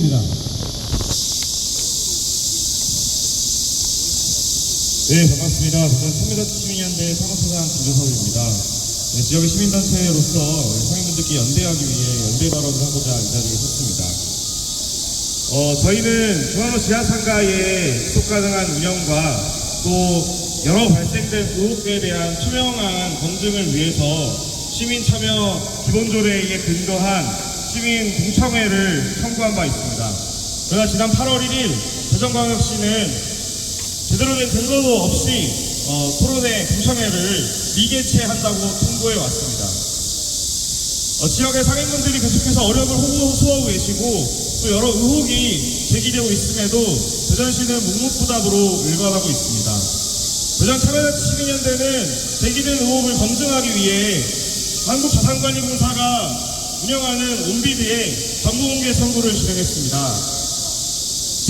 부탁드리겠습니다. 네, 반갑습니다. 저는 3m72년대 사무처장 김조섭입니다. 네, 지역의 시민단체로서 상인분들께 연대하기 위해 연대 발언을 하고자 이 자리에 섰습니다. 저희는 중앙로 지하상가의 지속 가능한 운영과 또 여러 발생된 의혹에 대한 투명한 검증을 위해서 시민 참여 기본조례에 근거한 시민 공청회를 청구한 바 있습니다. 그러나 지난 8월 1일 대전광역시는 제대로 된 근거도 없이 토론회 공청회를 미개최한다고 통보해 왔습니다. 지역의 상인분들이 계속해서 어려움을 호소하고 계시고 또 여러 의혹이 제기되고 있음에도 대전시는 묵묵부답으로 일관하고 있습니다. 대전 참여자치 시민연대는 제기된 의혹을 검증하기 위해 한국자산관리공사가 운영하는 온비드에 정보공개 청구를 진행했습니다.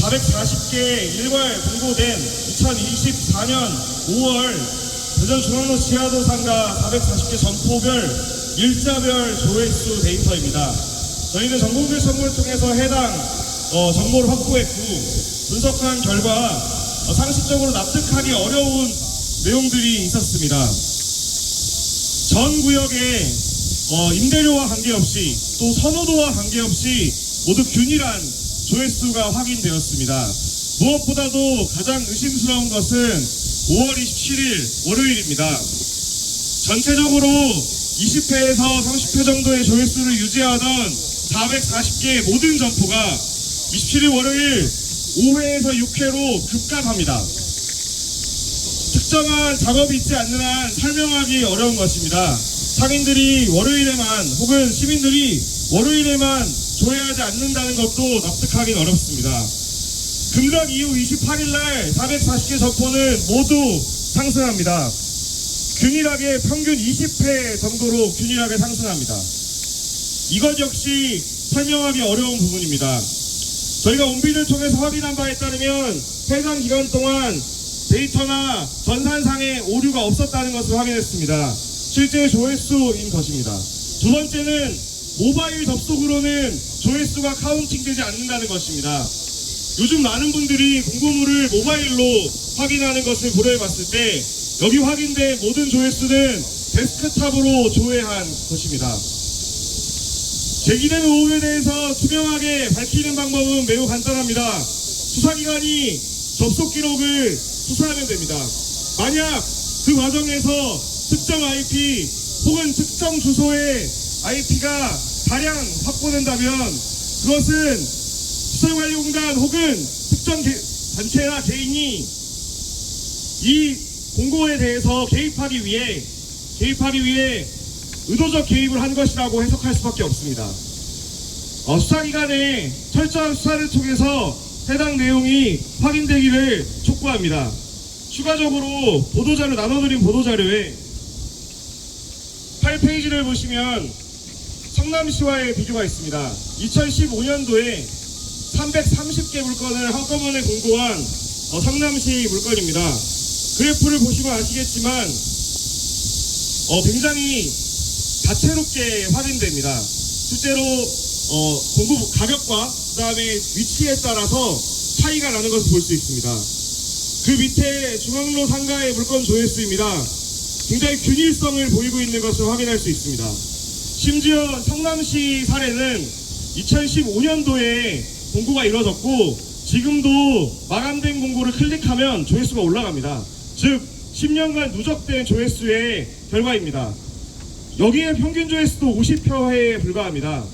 440개 일괄 공고된 2024년 5월 대전중앙로 지하도 상가 440개 점포별 일자별 조회수 데이터입니다. 저희는 정보공개 청구를 통해서 해당 정보를 확보했고 분석한 결과 상식적으로 납득하기 어려운 내용들이 있었습니다. 전 구역에 임대료와 관계없이 또 선호도와 관계없이 모두 균일한 조회수가 확인되었습니다. 무엇보다도 가장 의심스러운 것은 5월 27일 월요일입니다. 전체적으로 20회에서 30회 정도의 조회수를 유지하던 440개 모든 점포가 27일 월요일 5회에서 6회로 급감합니다. 특정한 작업이 있지 않는 한 설명하기 어려운 것입니다. 상인들이 월요일에만 혹은 시민들이 월요일에만 조회하지 않는다는 것도 납득하기는 어렵습니다. 금각 이후 28일날 440개 점포는 모두 상승합니다. 균일하게 평균 20회 정도로 균일하게 상승합니다. 이것 역시 설명하기 어려운 부분입니다. 저희가 온비를 통해서 확인한 바에 따르면 해당 기간 동안 데이터나 전산상의 오류가 없었다는 것을 확인했습니다. 실제 조회수인 것입니다. 두 번째는 모바일 접속으로는 조회수가 카운팅되지 않는다는 것입니다. 요즘 많은 분들이 공고물을 모바일로 확인하는 것을 고려해 봤을 때 여기 확인된 모든 조회수는 데스크탑으로 조회한 것입니다. 제기된 의혹에 대해서 투명하게 밝히는 방법은 매우 간단합니다. 수사기관이 접속 기록을 수사하면 됩니다. 만약 그 과정에서 특정 IP 혹은 특정 주소의 IP가 다량 확보된다면 그것은 시설관리공단 혹은 특정 단체나 개인이 이 공고에 대해서 개입하기 위해 의도적 개입을 한 것이라고 해석할 수밖에 없습니다. 수사기관의 철저한 수사를 통해서 해당 내용이 확인되기를 촉구합니다. 추가적으로 보도자료 나눠드린 보도자료에 8페이지를 보시면 성남시와의 비교가 있습니다. 2015년도에 330개 물건을 한꺼번에 공고한 성남시 물건입니다. 그래프를 보시면 아시겠지만 굉장히 다채롭게 확인됩니다. 실제로 공고 가격과 그 다음에 위치에 따라서 차이가 나는 것을 볼 수 있습니다. 그 밑에 중앙로 상가의 물건 조회수입니다. 굉장히 균일성을 보이고 있는 것을 확인할 수 있습니다. 심지어 성남시 사례는 2015년도에 공고가 이루어졌고 지금도 마감된 공고를 클릭하면 조회수가 올라갑니다. 즉 10년간 누적된 조회수의 결과입니다. 여기에 평균 조회수도 50회에 불과합니다.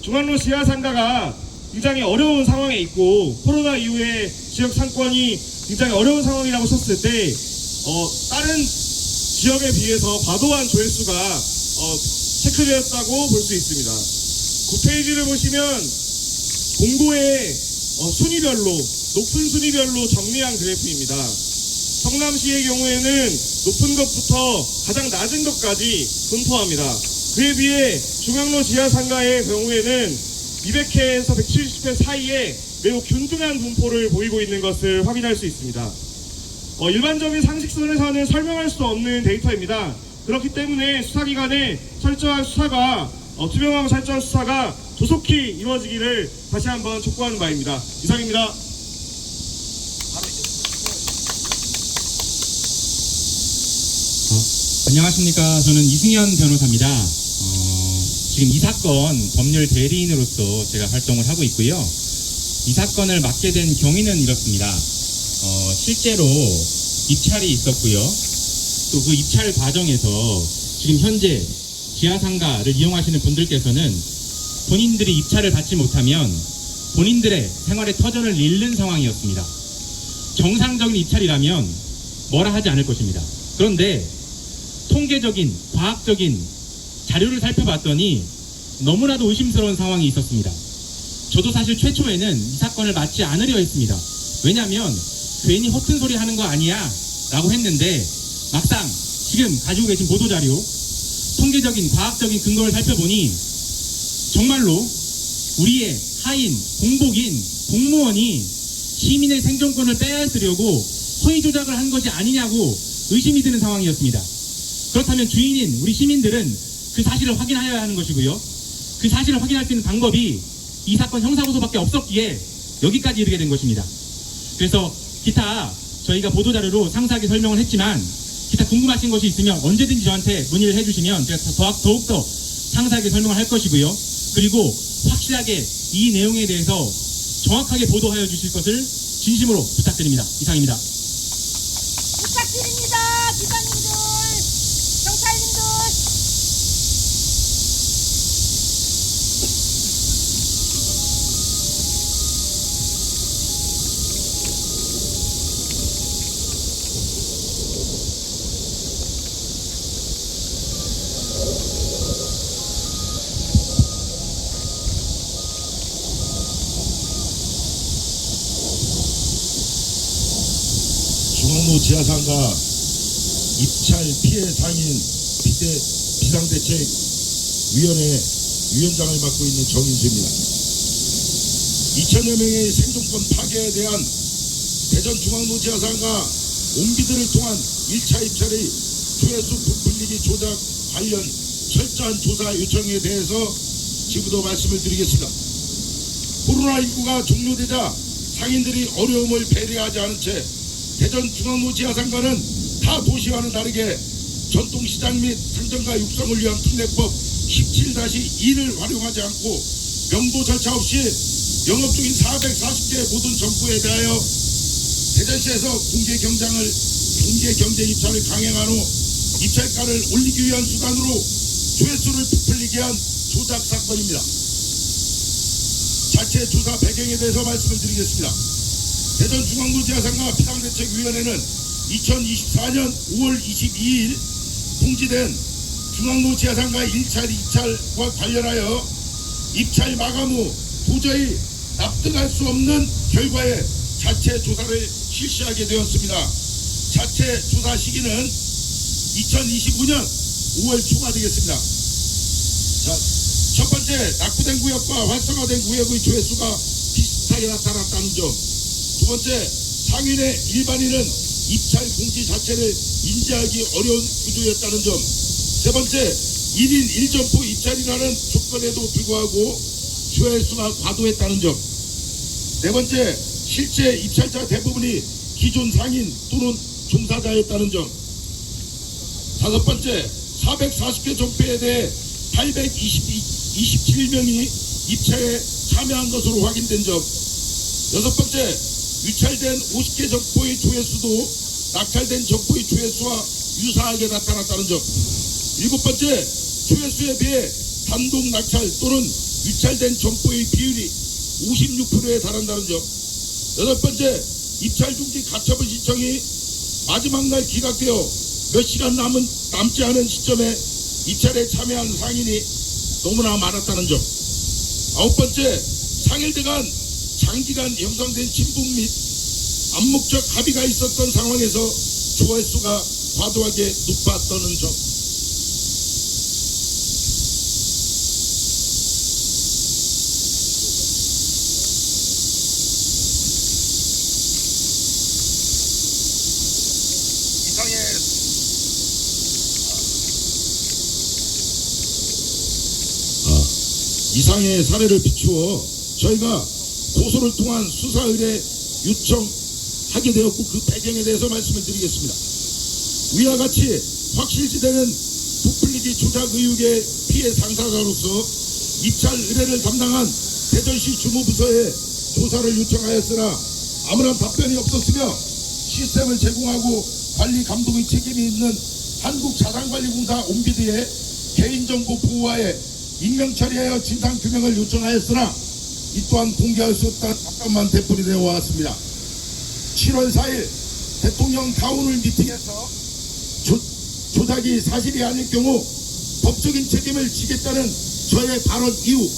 중앙로 지하상가가 굉장히 어려운 상황에 있고 코로나 이후에 지역 상권이 굉장히 어려운 상황이라고 쳤을 때 다른 지역에 비해서 과도한 조회수가 체크되었다고 볼 수 있습니다. 9페이지를 보시면 공고의 순위별로 높은 순위별로 정리한 그래프입니다. 성남시의 경우에는 높은 것부터 가장 낮은 것까지 분포합니다. 그에 비해 중앙로 지하상가의 경우에는 200회에서 170회 사이에 매우 균등한 분포를 보이고 있는 것을 확인할 수 있습니다. 일반적인 상식선에서는 설명할 수 없는 데이터입니다. 그렇기 때문에 수사기관의 철저한 수사가 투명하고 철저한 수사가 조속히 이루어지기를 다시 한번 촉구하는 바입니다. 이상입니다. 안녕하십니까. 저는 이승현 변호사입니다. 지금 이 사건 법률 대리인으로서 제가 활동을 하고 있고요. 이 사건을 맡게 된 경위는 이렇습니다. 실제로 입찰이 있었고요. 또 그 입찰 과정에서 지금 현재 지하상가를 이용하시는 분들께서는 본인들이 입찰을 받지 못하면 본인들의 생활의 터전을 잃는 상황이었습니다. 정상적인 입찰이라면 뭐라 하지 않을 것입니다. 그런데 통계적인, 과학적인 자료를 살펴봤더니 너무나도 의심스러운 상황이 있었습니다. 저도 사실 최초에는 이 사건을 맡지 않으려 했습니다. 왜냐하면 괜히 허튼 소리 하는 거 아니야 라고 했는데 막상 지금 가지고 계신 보도자료, 통계적인, 과학적인 근거를 살펴보니 정말로 우리의 하인, 공복인, 공무원이 시민의 생존권을 빼앗으려고 허위 조작을 한 것이 아니냐고 의심이 드는 상황이었습니다. 그렇다면 주인인 우리 시민들은 그 사실을 확인하여야 하는 것이고요. 그 사실을 확인할 수 있는 방법이 이 사건 형사고소밖에 없었기에 여기까지 이르게 된 것입니다. 그래서 기타 저희가 보도자료로 상세하게 설명을 했지만 기타 궁금하신 것이 있으면 언제든지 저한테 문의를 해주시면 제가 더욱더 상세하게 설명을 할 것이고요. 그리고 확실하게 이 내용에 대해서 정확하게 보도하여 주실 것을 진심으로 부탁드립니다. 이상입니다. 부탁드립니다. 기자님들, 경찰님들. 중앙로 지하상가 입찰 피해 상인 비상대책위원회 위원장을 맡고 있는 정인수입니다. 2천여 명의 생존권 파괴에 대한 대전 중앙로 지하상가 옹비들을 통한 1차 입찰의 조회수 부풀리기 조작 관련 철저한 조사 요청에 대해서 지금부터 말씀을 드리겠습니다. 코로나19가 종료되자 상인들이 어려움을 배려하지 않은 채 대전 중앙로 지하상가는 타 도시와는 다르게 전통시장 및 상점가 육성을 위한 특례법 17-2를 활용하지 않고 명도 절차 없이 영업 중인 440개 모든 점포에 대하여 대전시에서 공개 경쟁 입찰을 강행한 후 입찰가를 올리기 위한 수단으로 조회수를 부풀리게 한 조작 사건입니다. 자체 조사 배경에 대해서 말씀을 드리겠습니다. 대전 중앙로 지하상가 비상대책위원회는 2024년 5월 22일 공지된 중앙로 지하상가 1차, 2차와 관련하여 입찰 마감 후 도저히 납득할 수 없는 결과에 자체 조사를 실시하게 되었습니다. 자체 조사 시기는 2025년 5월 초가 되겠습니다. 자, 첫 번째, 낙후된 구역과 활성화된 구역의 조회수가 비슷하게 나타났다는 점. 두 번째, 상인의 일반인은 입찰 공지 자체를 인지하기 어려운 구조였다는 점. 세 번째, 1인 1점포 입찰이라는 조건에도 불구하고 조회수가 과도했다는 점. 네 번째, 실제 입찰자 대부분이 기존 상인 또는 종사자였다는 점. 다섯 번째, 440개 점포에 대해 827명이 입찰에 참여한 것으로 확인된 점. 여섯 번째, 유찰된 50개 점포의 조회수도 낙찰된 점포의 조회수와 유사하게 나타났다는 점. 일곱 번째, 조회수에 비해 단독 낙찰 또는 유찰된 점포의 비율이 56%에 달한다는 점. 여덟 번째, 입찰 중지 가처분 신청이 마지막 날 기각되어 몇 시간 남지 않은 시점에 입찰에 참여한 상인이 너무나 많았다는 점. 아홉 번째, 상일들 간 장기간 형성된 친분 및 암묵적 합의가 있었던 상황에서 조회수가 과도하게 높았다는 점. 이상의 사례를 비추어 저희가 고소를 통한 수사 의뢰 요청하게 되었고 그 배경에 대해서 말씀을 드리겠습니다. 위와 같이 확실시되는 부풀리기 조작 의혹의 피해 당사자로서 입찰 의뢰를 담당한 대전시 주무부서에 조사를 요청하였으나 아무런 답변이 없었으며 시스템을 제공하고 관리 감독의 책임이 있는 한국자산관리공사 온비드의 개인정보 보호하에 익명 처리하여 진상규명을 요청하였으나 이 또한 공개할 수 없다는 답변만 되풀이되어 왔습니다. 7월 4일 대통령 타운홀 미팅에서 조작이 사실이 아닐 경우 법적인 책임을 지겠다는 저의 발언 이후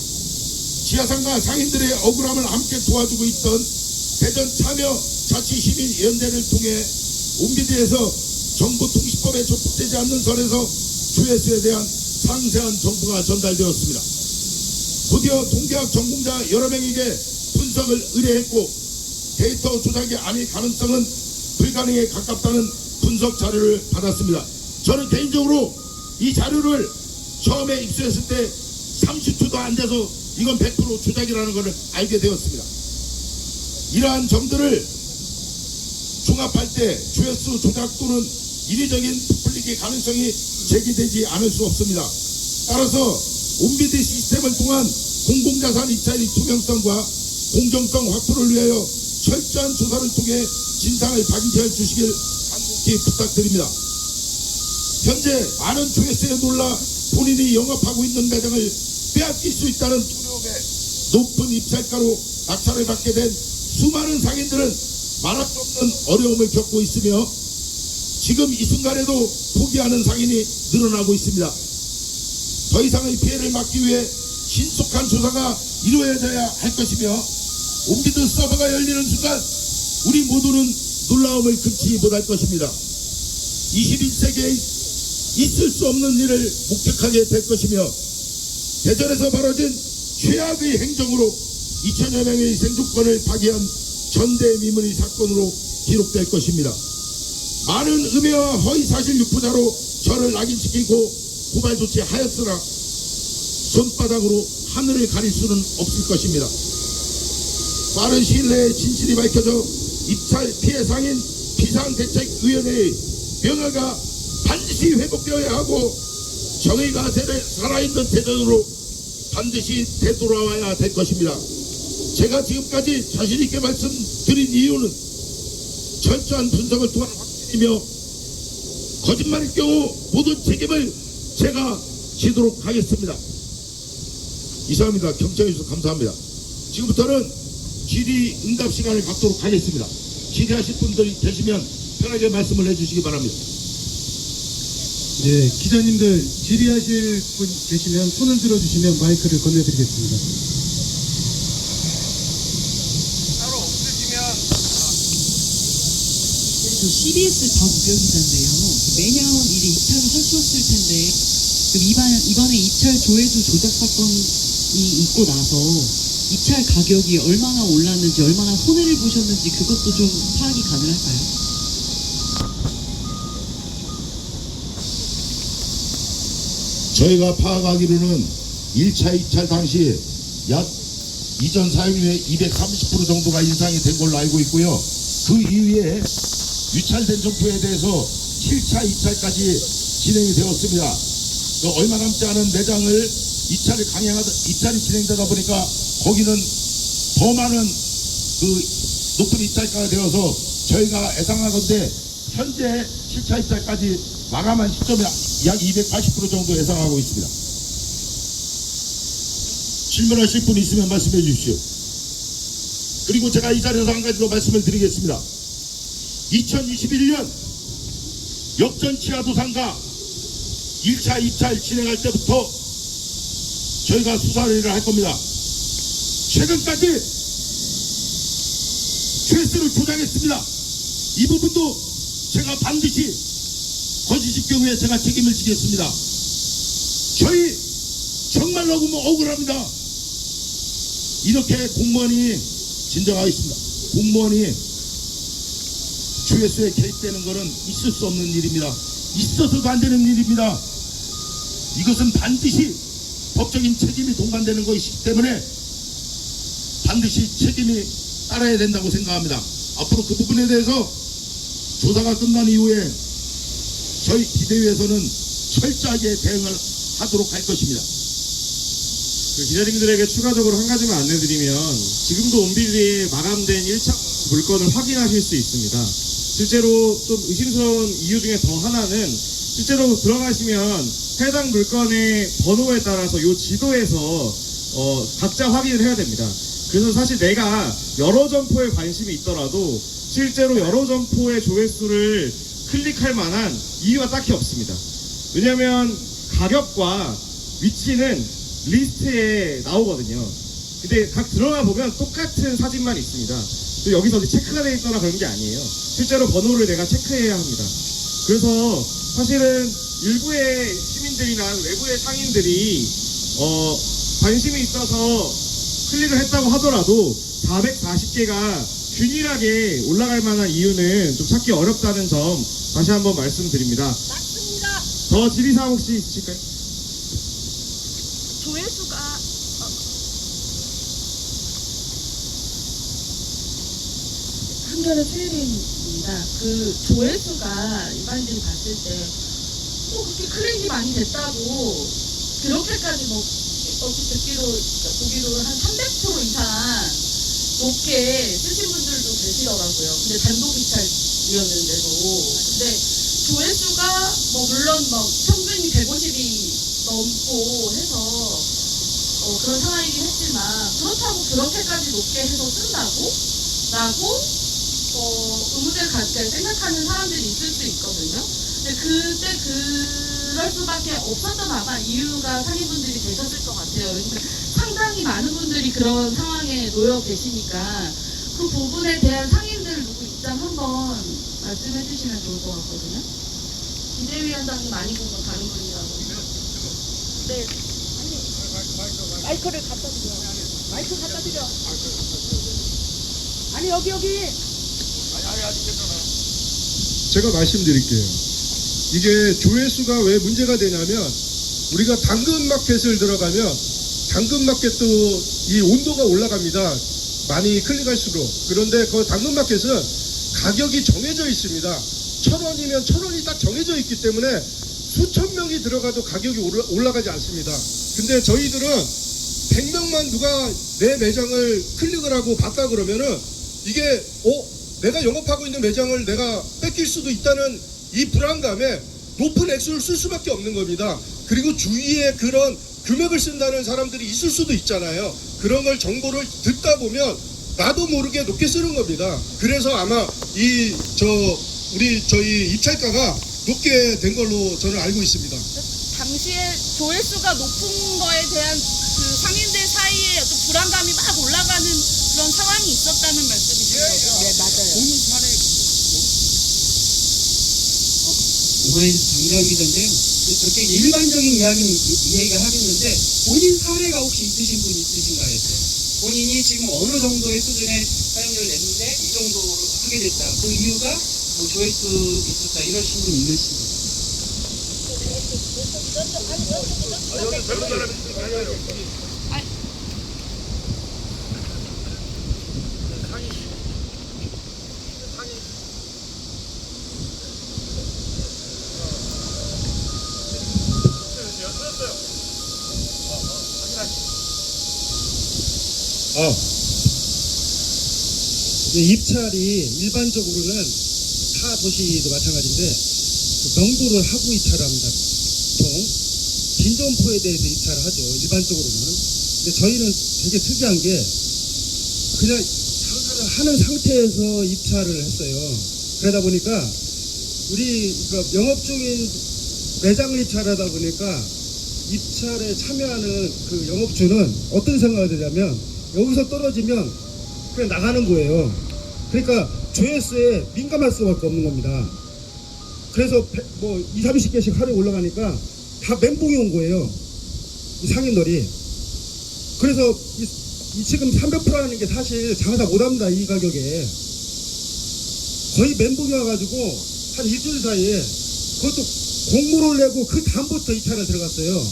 지하상가 상인들의 억울함을 함께 도와주고 있던 대전 참여 자치시민연대를 통해 온비드에서 정보통신법에 적법되지 않는 선에서 조회수에 대한 상세한 정보가 전달되었습니다. 곧이어 동계학 전공자 여러 명에게 분석을 의뢰했고 데이터 조작이 아닐 가능성은 불가능에 가깝다는 분석 자료를 받았습니다. 저는 개인적으로 이 자료를 처음에 입수했을 때 30초도 안 돼서 이건 100% 조작이라는 것을 알게 되었습니다. 이러한 점들을 종합할 때 조회수 조작 또는 인위적인 부풀리기 가능성이 제기되지 않을 수 없습니다. 따라서 온비드 시스템을 통한 공공자산 입찰의 투명성과 공정성 확보를 위하여 철저한 조사를 통해 진상을 밝혀 주시길 간곡히 부탁드립니다. 현재 많은 조회수에 놀라 본인이 영업하고 있는 매장을 빼앗길 수 있다는 두려움에 높은 입찰가로 낙찰을 받게 된 수많은 상인들은 말할 수 없는 어려움을 겪고 있으며 지금 이 순간에도 포기하는 상인이 늘어나고 있습니다. 더 이상의 피해를 막기 위해 신속한 조사가 이루어져야 할 것이며 온비드 서버가 열리는 순간 우리 모두는 놀라움을 금치 못할 것입니다. 21세기에 있을 수 없는 일을 목격하게 될 것이며 대전에서 벌어진 최악의 행정으로 2천여 명의 생존권을 파기한 전대미문의 사건으로 기록될 것입니다. 많은 음해와 허위사실 유포자로 저를 낙인시키고 고발 조치하였으나 손바닥으로 하늘을 가릴 수는 없을 것입니다. 빠른 시일 내에 진실이 밝혀져 입찰 피해 상인 비상대책위원회의 명예가 반드시 회복되어야 하고 정의가 살아있는 대전으로 반드시 되돌아와야 될 것입니다. 제가 지금까지 자신있게 말씀드린 이유는 철저한 분석을 통한 확신이며 거짓말일 경우 모든 책임을 제가 지도록 하겠습니다. 이상입니다. 경청해 주셔서 감사합니다. 지금부터는 질의 응답 시간을 갖도록 하겠습니다. 질의하실 분들이 계시면 편하게 말씀을 해주시기 바랍니다. 네, 기자님들 질의하실 분 계시면 손을 들어주시면 마이크를 건네드리겠습니다. 따로 없으시면 저 CBS 박 우병기자인데요. 매년 이제 입찰을 하셨을 텐데 이번에 입찰 조회수 조작 사건이 있고 나서 입찰 가격이 얼마나 올랐는지 얼마나 손해를 보셨는지 그것도 좀 파악이 가능할까요? 저희가 파악하기로는 1차 입찰 당시 약 이전 사용료의 230% 정도가 인상이 된 걸로 알고 있고요. 그 이후에 유찰된 점포에 대해서 7차 입찰까지 진행이 되었습니다. 얼마 남지 않은 매장을 입찰이 진행되다 보니까 거기는 더 많은 높은 입찰가가 되어서 저희가 예상하건대 현재 7차 입찰까지 마감한 시점에 약 280% 정도 예상하고 있습니다. 질문하실 분 있으면 말씀해 주십시오. 그리고 제가 이 자리에서 한 가지 더 말씀을 드리겠습니다. 2021년 역전 치아도상가 1차 입찰 진행할 때부터 저희가 수사를 할 겁니다. 최근까지 조회수를 조작했습니다. 이 부분도 제가 반드시 거짓일 경우에 제가 책임을 지겠습니다. 저희 정말로 억울합니다. 이렇게 공무원이 진정하겠습니다. 공무원이 조회수에 개입되는 것은 있을 수 없는 일입니다. 있어서도 안 되는 일입니다. 이것은 반드시 법적인 책임이 동반되는 것이기 때문에 반드시 책임이 따라야 된다고 생각합니다. 앞으로 그 부분에 대해서 조사가 끝난 이후에 저희 비대위에서는 철저하게 대응을 하도록 할 것입니다. 그 기자님들에게 추가적으로 한 가지만 안내드리면 지금도 온빌리에 마감된 1차 물건을 확인하실 수 있습니다. 실제로 좀 의심스러운 이유 중에 더 하나는 실제로 들어가시면 해당 물건의 번호에 따라서 이 지도에서 각자 확인을 해야 됩니다. 그래서 사실 내가 여러 점포에 관심이 있더라도 실제로 여러 점포의 조회수를 클릭할 만한 이유가 딱히 없습니다. 왜냐하면 가격과 위치는 리스트에 나오거든요. 근데 각 들어가 보면 똑같은 사진만 있습니다. 또 여기서 어디 체크가 되어 있거나 그런 게 아니에요. 실제로 번호를 내가 체크해야 합니다. 그래서 사실은 일부의 시민들이나 외부의 상인들이 관심이 있어서 클릭을 했다고 하더라도 440개가 균일하게 올라갈 만한 이유는 좀 찾기 어렵다는 점 다시 한번 말씀드립니다. 맞습니다. 더 질의사항 혹시 있으실까요? 조회수가 한겨레 최혜린입니다. 그 조회수가 일반인들이 봤을 때 그렇게 클릭이 많이 됐다고 그렇게까지 어떻게 보기로 한 300% 이상 높게 쓰신 분들도 계시더라고요. 근데 단독 입찰이었는데도. 근데 조회수가 물론 평균이 150이 넘고 해서 그런 상황이긴 했지만 그렇다고 그렇게까지 높게 해서 쓴다고? 라고 의문을 갖게 생각하는 사람들이 있을 수 있거든요. 근데 그때 그럴 수밖에 없었던 아마 이유가 상인분들이 되셨을 것 같아요. 그러니까 상당히 많은 분들이 그런 상황에 놓여 계시니까 그 부분에 대한 상인들 누구 입장 한번 말씀해 주시면 좋을 것 같거든요. 비대위원장님 아니고 다른 분이라고. 네. 아니, 마이크를 갖다 드려. 마이크 갖다 드려. 아니 여기. 제가 말씀드릴게요. 이게 조회수가 왜 문제가 되냐면 우리가 당근마켓을 들어가면 당근마켓도 이 온도가 올라갑니다. 많이 클릭할수록. 그런데 그 당근마켓은 가격이 정해져 있습니다. 1,000원이면 1,000원이 딱 정해져 있기 때문에 수천 명이 들어가도 가격이 올라가지 않습니다. 근데 저희들은 100명만 누가 내 매장을 클릭을 하고 봤다 그러면은 이게 내가 영업하고 있는 매장을 내가 뺏길 수도 있다는 이 불안감에 높은 액수를 쓸 수밖에 없는 겁니다. 그리고 주위에 그런 금액을 쓴다는 사람들이 있을 수도 있잖아요. 그런 걸 정보를 듣다 보면 나도 모르게 높게 쓰는 겁니다. 그래서 아마 저희 입찰가가 높게 된 걸로 저는 알고 있습니다. 당시에 조회수가 높은 거에 대한 그 상인들 사이에 어떤 불안감이 막 올라가는 그런 상황이 있었다는 말씀이신 거죠? 네, 맞아요. 본인 사례 이번에 장재현 기자인데요. 그렇게 일반적인 이야기가 하겠는데 본인 사례가 혹시 있으신 분 있으신가 했어요. 본인이 지금 어느 정도의 수준의 사용료를 냈는데 이 정도로 하게 됐다. 그 이유가 조회수 있었다 이러신 분 있으신가요? 입찰이 일반적으로는 타 도시도 마찬가지인데 명도를 하고 입찰을 합니다. 보통 빈점포에 대해서 입찰을 하죠. 일반적으로는. 근데 저희는 되게 특이한 게 그냥 장사를 하는 상태에서 입찰을 했어요. 그러다 보니까 우리 영업 중인 매장을 입찰하다 보니까 입찰에 참여하는 그 영업주는 어떤 생각을 드냐면 여기서 떨어지면 그냥 나가는 거예요. 그러니까 조회수에 민감할 수밖에 없는 겁니다. 그래서 20, 30개씩 하루에 올라가니까 다 멘붕이 온 거예요. 이 상인들이. 그래서 이 지금 300%라는 게 사실 장사 못합니다. 이 가격에. 거의 멘붕이 와가지고 한 일주일 사이에 그것도 공모를 내고 그 다음부터 입찰을 들어갔어요.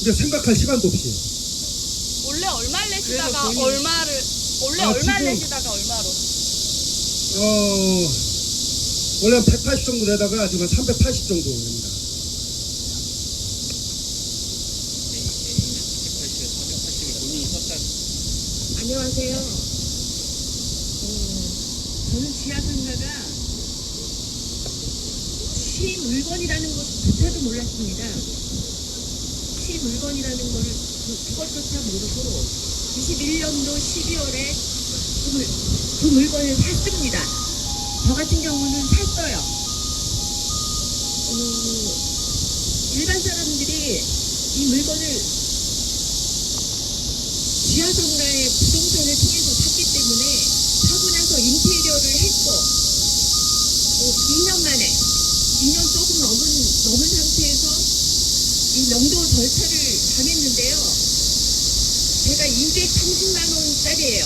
이제 생각할 시간도 없이. 원래 얼마 내시다가 그래서 본인- 원래 아, 얼마 지금- 내시다가 얼마로? 원래 한 180 정도 내다가 지금 한 380 정도 됩니다. 안녕하세요. 저는 지하상가가 시 물건이라는 것조차도 몰랐습니다. 시 물건이라는 거를 그것조차 모르고 21년도 12월에 그 물건을 샀습니다. 저 같은 경우는 샀어요. 일반 사람들이 이 물건을 지하상가의 부동산을 통해서 샀기 때문에 사고 나서 인테리어를 했고 2년 만에 2년 조금 넘은 상태에서 이 명도 절차를 당했는데요. 제가 230만 원짜리예요.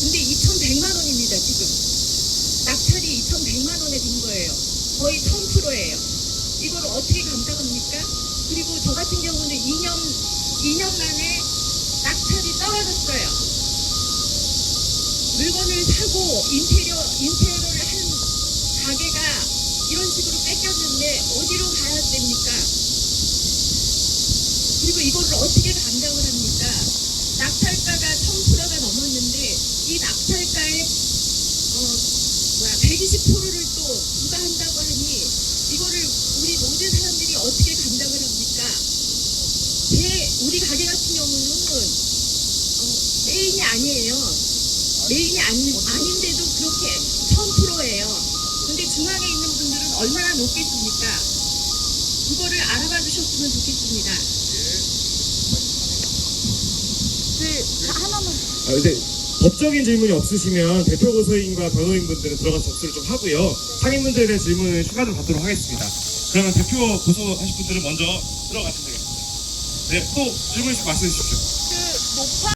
근데 2,100만 원입니다 지금. 낙찰이 2,100만 원에 된 거예요. 거의 1000%예요. 이걸 어떻게 감당합니까? 그리고 저 같은 경우는 2년 만에 낙찰이 떨어졌어요. 물건을 사고 인테리어를 한 가게가 이런 식으로 뺏겼는데 어디로 가야 됩니까? 그리고 이거를 어떻게 감당을 합니까? 낙찰가가 1000%가 넘었는데 이 낙찰가에 120%를 또 부과한다고 하니 이거를 우리 모든 사람들이 어떻게 감당을 합니까? 우리 가게 같은 경우는 메인이 아니에요. 메인이 아닌데도 그렇게 1000%예요. 근데 중앙에 있는 분들은 얼마나 높겠습니까? 그거를 알아봐 주셨으면 좋겠습니다. 하나만. 근데 법적인 질문이 없으시면 대표 고소인과 변호인분들은 들어가서 접수를 좀 하고요. 상인분들에 대한 질문은 추가로 받도록 하겠습니다. 그러면 대표 고소하실 분들은 먼저 들어가시면 되겠습니다. 네, 또 질문 있으면 말씀해 주십시오. 그 높아